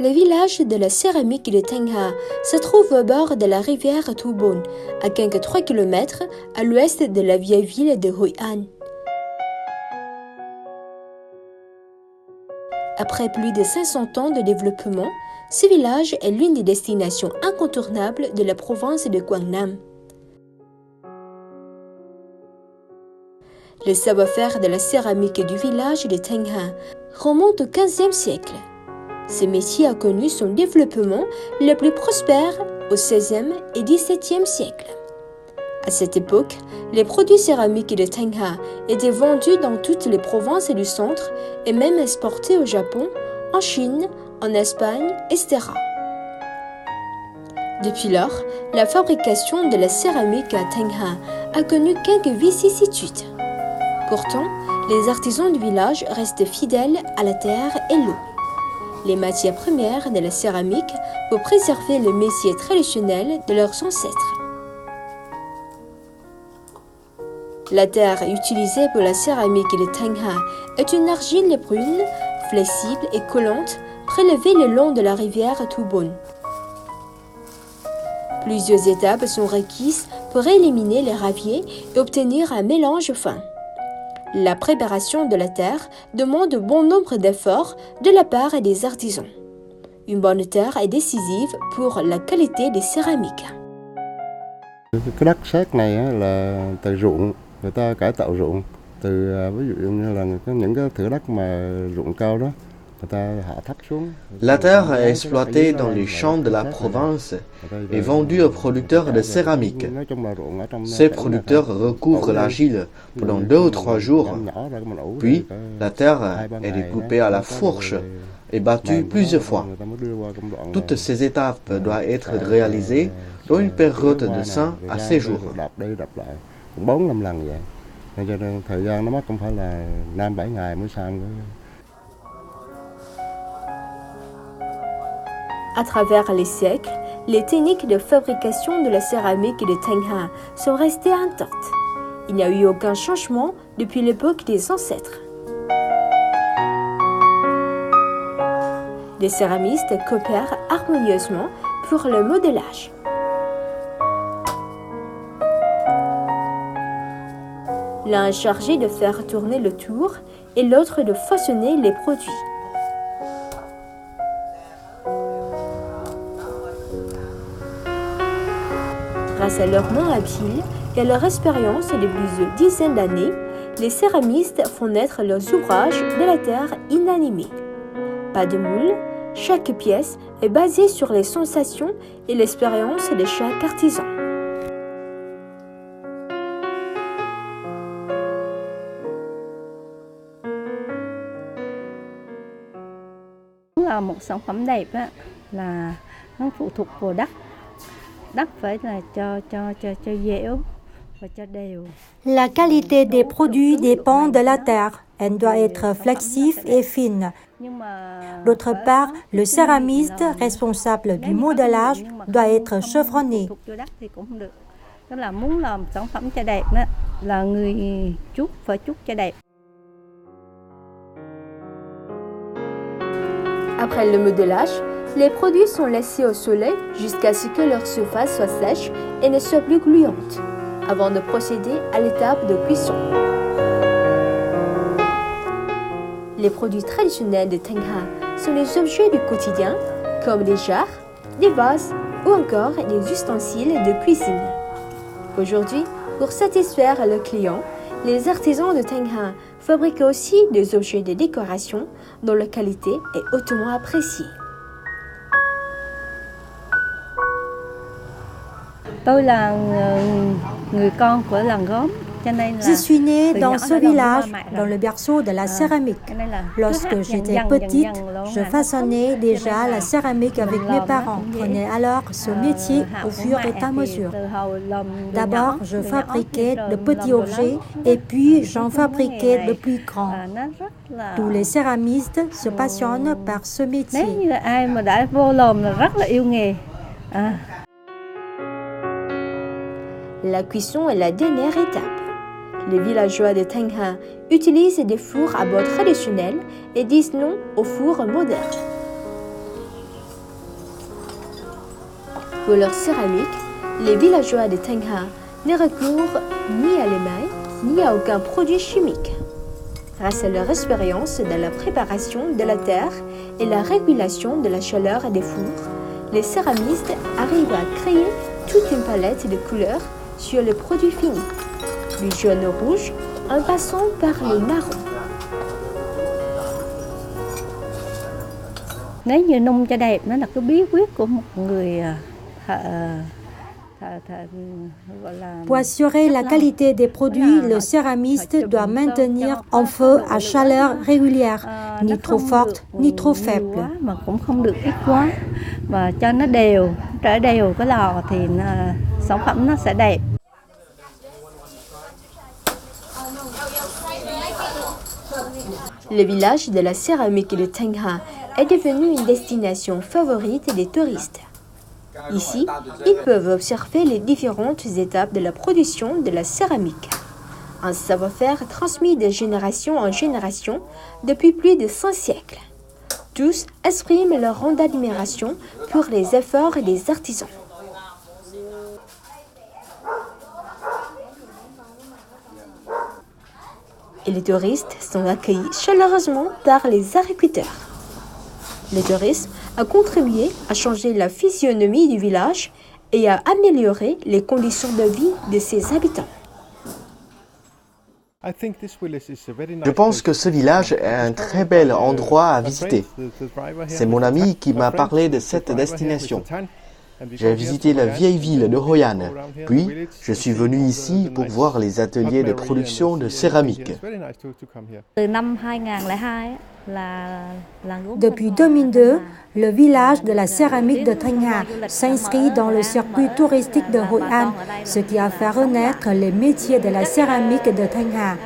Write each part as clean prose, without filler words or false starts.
Le village de la céramique de Tengha se trouve au bord de la rivière Tubon, à quelques 3 km à l'ouest de la vieille ville de Hội An. Après plus de 500 ans de développement, ce village est l'une des destinations incontournables de la province de Quảng Nam. Le savoir-faire de la céramique du village de Tengha remonte au XVe siècle. Ce métier a connu son développement le plus prospère au XVIe et XVIIe siècle. À cette époque, les produits céramiques de Tengha étaient vendus dans toutes les provinces du centre et même exportés au Japon, en Chine, en Espagne, etc. Depuis lors, la fabrication de la céramique à Tengha a connu quelques vicissitudes. Pourtant, les artisans du village restent fidèles à la terre et l'eau, les matières premières de la céramique pour préserver le métier traditionnel de leurs ancêtres. La terre utilisée pour la céramique de Tengha est une argile brune, flexible et collante, prélevée le long de la rivière Tubon. Plusieurs étapes sont requises pour éliminer les raviers et obtenir un mélange fin. La préparation de la terre demande bon nombre d'efforts de la part des artisans. Une bonne terre est décisive pour la qualité des céramiques. Cái đất sét này là từ ruộng, người ta cải tạo ruộng, từ ví dụ như là những cái thửa đất mà ruộng cao đó, người ta hạ thấp xuống. La terre est exploitée dans les champs de la province et vendue aux producteurs de céramique. Ces producteurs recouvrent l'argile pendant 2 ou 3 jours. Puis, la terre est découpée à la fourche et battue plusieurs fois. Toutes ces étapes doivent être réalisées dans une période de 5 à 6 jours. Cũng 4-5 lần vậy. Cho nên thời gian nó mất cũng phải là 5-7 ngày mới xong. À travers les siècles, les techniques de fabrication de la céramique de Tengha sont restées intactes. Il n'y a eu aucun changement depuis l'époque des ancêtres. Les céramistes coopèrent harmonieusement pour le modelage. L'un est chargé de faire tourner le tour et l'autre de façonner les produits. Grâce à leurs mains habiles et à leur expérience de plusieurs dizaines d'années, les céramistes font naître leurs ouvrages de la terre inanimée. Pas de moule, chaque pièce est basée sur les sensations et l'expérience de chaque artisan. Là một sản phẩm đẹp á, là nó phụ thuộc vào đất. Đất phải là cho dẻo và cho đều. La qualité des produits dépend de la terre. Elle doit être flexible et fine. D'autre part, le céramiste responsable du modelage doit être chevronné. Tức là muốn làm sản phẩm cho đẹp đó, là người chuốt phải chuốt cho đẹp. Après le modelage, les produits sont laissés au soleil jusqu'à ce que leur surface soit sèche et ne soit plus gluante, avant de procéder à l'étape de cuisson. Les produits traditionnels de Tengha sont les objets du quotidien, comme des jarres, des vases ou encore des ustensiles de cuisine. Aujourd'hui, pour satisfaire le client, les artisans de Tengha fabriquent aussi des objets de décoration dont la qualité est hautement appréciée. Tôi là người con của làng gốm. Je suis née dans ce village, dans le berceau de la céramique. Lorsque j'étais petite, je façonnais déjà la céramique avec mes parents. Je prenais alors ce métier au fur et à mesure. D'abord, je fabriquais de petits objets et puis j'en fabriquais de plus grands. Tous les céramistes se passionnent par ce métier. La cuisson est la dernière étape. Les villageois de Tengha utilisent des fours à bois traditionnels et disent non aux fours modernes. Pour leur céramique, les villageois de Tengha ne recourent ni à l'émail ni à aucun produit chimique. Grâce à leur expérience dans la préparation de la terre et la régulation de la chaleur des fours, les céramistes arrivent à créer toute une palette de couleurs sur les produits finis, du jaune au rouge en passant par le marron. Nếu như nung cho đẹp, nó là cái bí quyết của một người Pour assurer la qualité des produits, le céramiste doit maintenir un feu à chaleur régulière, ni trop forte, ni trop faible. Mà cũng không được ít quá, và cho nó đều, trở đều cái lò thì sản phẩm nó sẽ đẹp. Le village de la céramique de Tengha est devenu une destination favorite des touristes. Ici, ils peuvent observer les différentes étapes de la production de la céramique. Un savoir-faire transmis de génération en génération depuis plus de 100 siècles. Tous expriment leur grande admiration pour les efforts des artisans. Et les touristes sont accueillis chaleureusement par les agriculteurs. Le tourisme a contribué à changer la physionomie du village et à améliorer les conditions de vie de ses habitants. Je pense que ce village est un très bel endroit à visiter. C'est mon ami qui m'a parlé de cette destination. J'ai visité la vieille ville de Hoi An, puis je suis venu ici pour voir les ateliers de production de céramique. Depuis 2002, le village de la céramique de Tengha s'inscrit dans le circuit touristique de Hoi An, ce qui a fait renaître les métiers de la céramique de Tengha.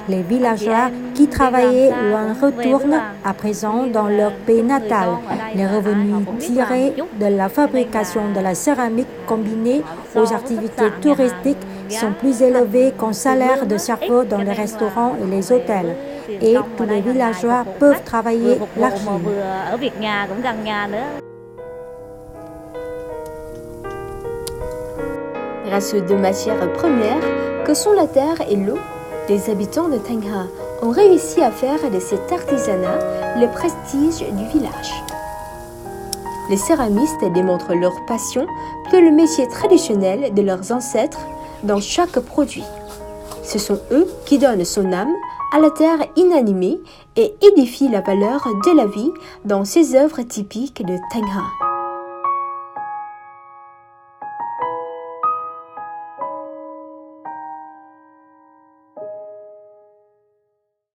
Les villageois qui travaillaient loin retournent à présent dans leur pays natal. Les revenus tirés de la fabrication de la céramique combinés aux activités touristiques sont plus élevés qu'un salaire de serveur dans les restaurants et les hôtels. Et tous les villageois peuvent travailler l'argile. Grâce aux deux matières premières que sont la terre et l'eau, les habitants de Tengha ont réussi à faire de cet artisanat le prestige du village. Les céramistes démontrent leur passion pour le métier traditionnel de leurs ancêtres dans chaque produit. Ce sont eux qui donnent son âme à la terre inanimée et édifient la valeur de la vie dans ces œuvres typiques de Tengha.